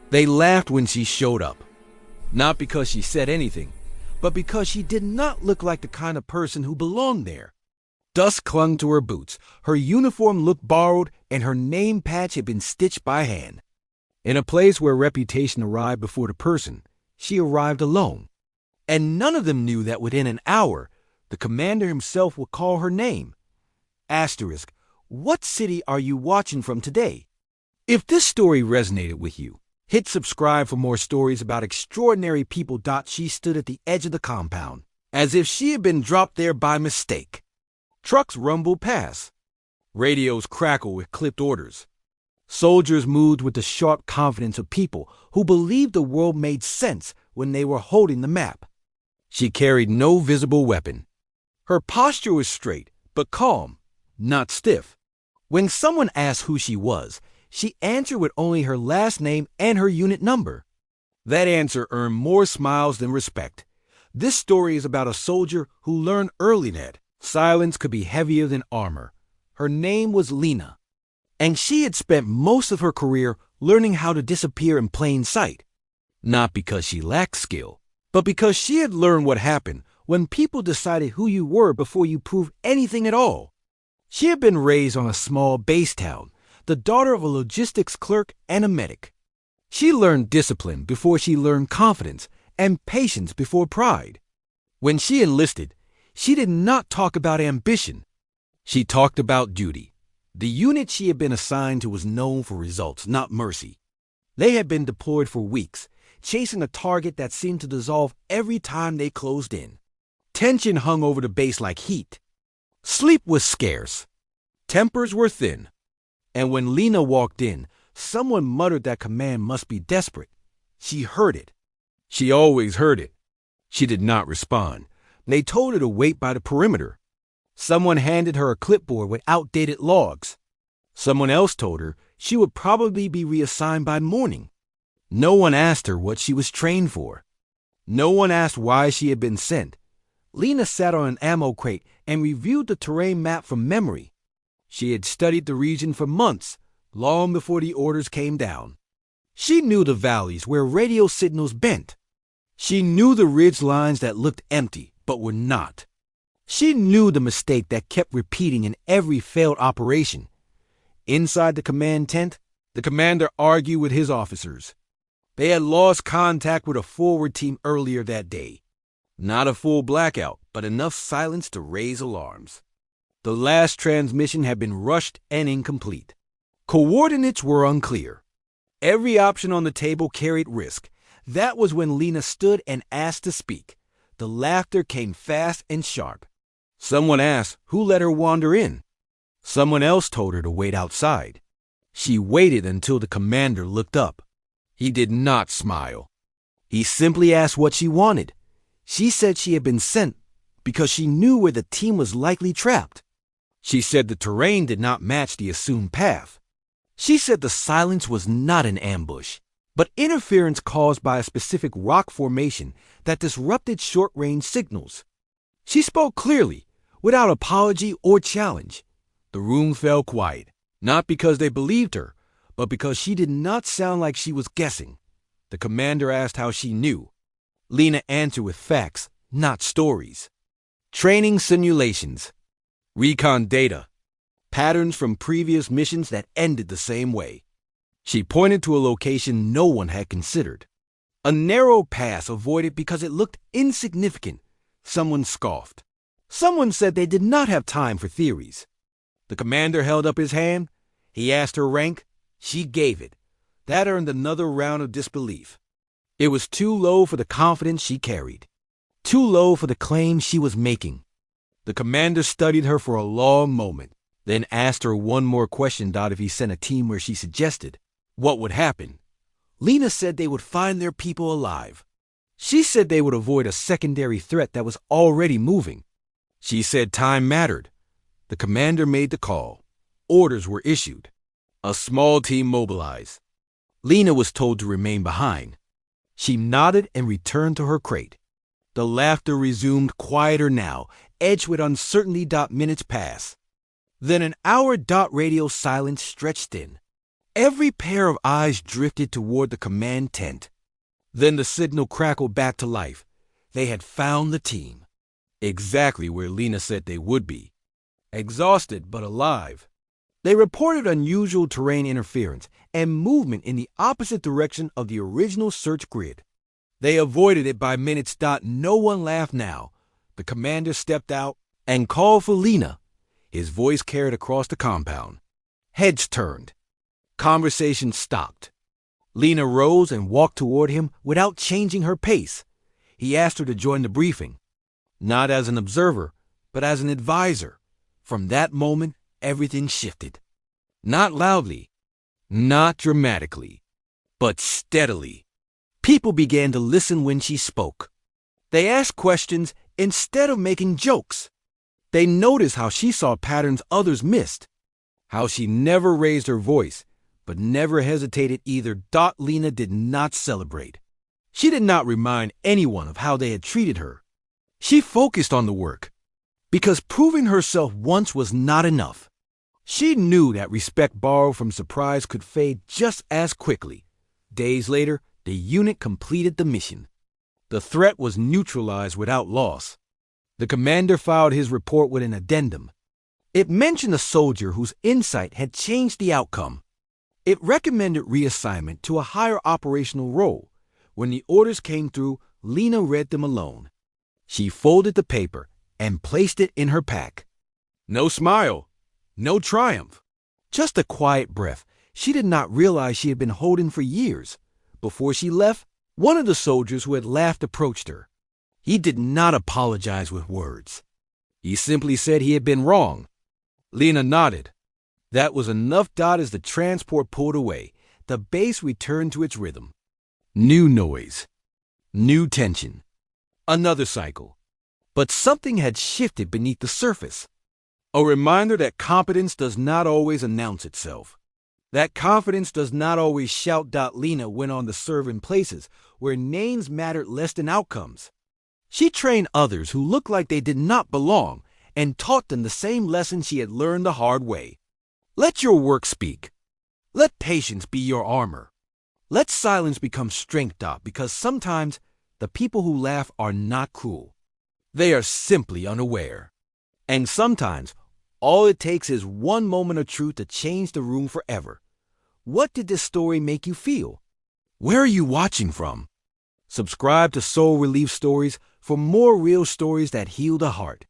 They laughed when she showed up, not because she said anything, but because she did not look like the kind of person who belonged there. Dust clung to her boots, her uniform looked borrowed, and her name patch had been stitched by hand. In a place where reputation arrived before the person, she arrived alone. And none of them knew that within an hour, the commander himself would call her name. Asterisk, what city are you watching from today? If this story resonated with you, hit subscribe for more stories about extraordinary people. She stood at the edge of the compound, as if she had been dropped there by mistake. Trucks rumbled past. Radios crackled with clipped orders. Soldiers moved with the sharp confidence of people who believed the world made sense when they were holding the map. She carried no visible weapon. Her posture was straight, but calm, not stiff. When someone asked who she was, she answered with only her last name and her unit number. That answer earned more smiles than respect. This story is about a soldier who learned early that silence could be heavier than armor. Her name was Lena, and she had spent most of her career learning how to disappear in plain sight. Not because she lacked skill, but because she had learned what happened when people decided who you were before you proved anything at all. She had been raised on a small base town, the daughter of a logistics clerk and a medic. She learned discipline before she learned confidence, and patience before pride. When she enlisted, she did not talk about ambition. She talked about duty. The unit she had been assigned to was known for results, not mercy. They had been deployed for weeks, chasing a target that seemed to dissolve every time they closed in. Tension hung over the base like heat. Sleep was scarce. Tempers were thin. And when Lena walked in, someone muttered that command must be desperate. She heard it. She always heard it. She did not respond. They told her to wait by the perimeter. Someone handed her a clipboard with outdated logs. Someone else told her she would probably be reassigned by morning. No one asked her what she was trained for. No one asked why she had been sent. Lena sat on an ammo crate and reviewed the terrain map from memory. She had studied the region for months, long before the orders came down. She knew the valleys where radio signals bent. She knew the ridge lines that looked empty, but were not. She knew the mistake that kept repeating in every failed operation. Inside the command tent, the commander argued with his officers. They had lost contact with a forward team earlier that day. Not a full blackout, but enough silence to raise alarms. The last transmission had been rushed and incomplete. Coordinates were unclear. Every option on the table carried risk. That was when Lena stood and asked to speak. The laughter came fast and sharp. Someone asked who let her wander in. Someone else told her to wait outside. She waited until the commander looked up. He did not smile. He simply asked what she wanted. She said she had been sent because she knew where the team was likely trapped. She said the terrain did not match the assumed path. She said the silence was not an ambush, but interference caused by a specific rock formation that disrupted short-range signals. She spoke clearly, without apology or challenge. The room fell quiet, not because they believed her, but because she did not sound like she was guessing. The commander asked how she knew. Lena answered with facts, not stories. Training simulations, recon data, patterns from previous missions that ended the same way. She pointed to a location no one had considered. A narrow pass avoided because it looked insignificant. Someone scoffed. Someone said they did not have time for theories. The commander held up his hand. He asked her rank. She gave it. That earned another round of disbelief. It was too low for the confidence she carried. Too low for the claim she was making. The commander studied her for a long moment, then asked her one more question. If he sent a team where she suggested, what would happen? Lena said they would find their people alive. She said they would avoid a secondary threat that was already moving. She said time mattered. The commander made the call. Orders were issued. A small team mobilized. Lena was told to remain behind. She nodded and returned to her crate. The laughter resumed, quieter now, edged with uncertainty. Minutes passed. Then an hour. Radio silence stretched in. Every pair of eyes drifted toward the command tent. Then the signal crackled back to life. They had found the team. Exactly where Lena said they would be. Exhausted but alive. They reported unusual terrain interference and movement in the opposite direction of the original search grid. They avoided it by minutes. No one laughed now. The commander stepped out and called for Lena. His voice carried across the compound. Heads turned. Conversation stopped. Lena rose and walked toward him without changing her pace. He asked her to join the briefing, not as an observer, but as an advisor. From that moment, everything shifted. Not loudly, not dramatically, but steadily. People began to listen when she spoke. They asked questions instead of making jokes. They noticed how she saw patterns others missed, how she never raised her voice, but never hesitated either. Lena did not celebrate. She did not remind anyone of how they had treated her. She focused on the work, because proving herself once was not enough. She knew that respect borrowed from surprise could fade just as quickly. Days later, the unit completed the mission. The threat was neutralized without loss. The commander filed his report with an addendum. It mentioned a soldier whose insight had changed the outcome. It recommended reassignment to a higher operational role. When the orders came through, Lena read them alone. She folded the paper and placed it in her pack. No smile, no triumph, just a quiet breath she did not realize she had been holding for years. Before she left, one of the soldiers who had laughed approached her. He did not apologize with words. He simply said he had been wrong. Lena nodded. That was enough. As the transport pulled away, the base returned to its rhythm. New noise, new tension, another cycle. But something had shifted beneath the surface. A reminder that competence does not always announce itself. That confidence does not always shout. Lena went on to serve in places where names mattered less than outcomes. She trained others who looked like they did not belong and taught them the same lesson she had learned the hard way. Let your work speak. Let patience be your armor. Let silence become strength. Because sometimes the people who laugh are not cruel. They are simply unaware. And sometimes all it takes is one moment of truth to change the room forever. What did this story make you feel? Where are you watching from? Subscribe to Soul Relief Stories for more real stories that heal the heart.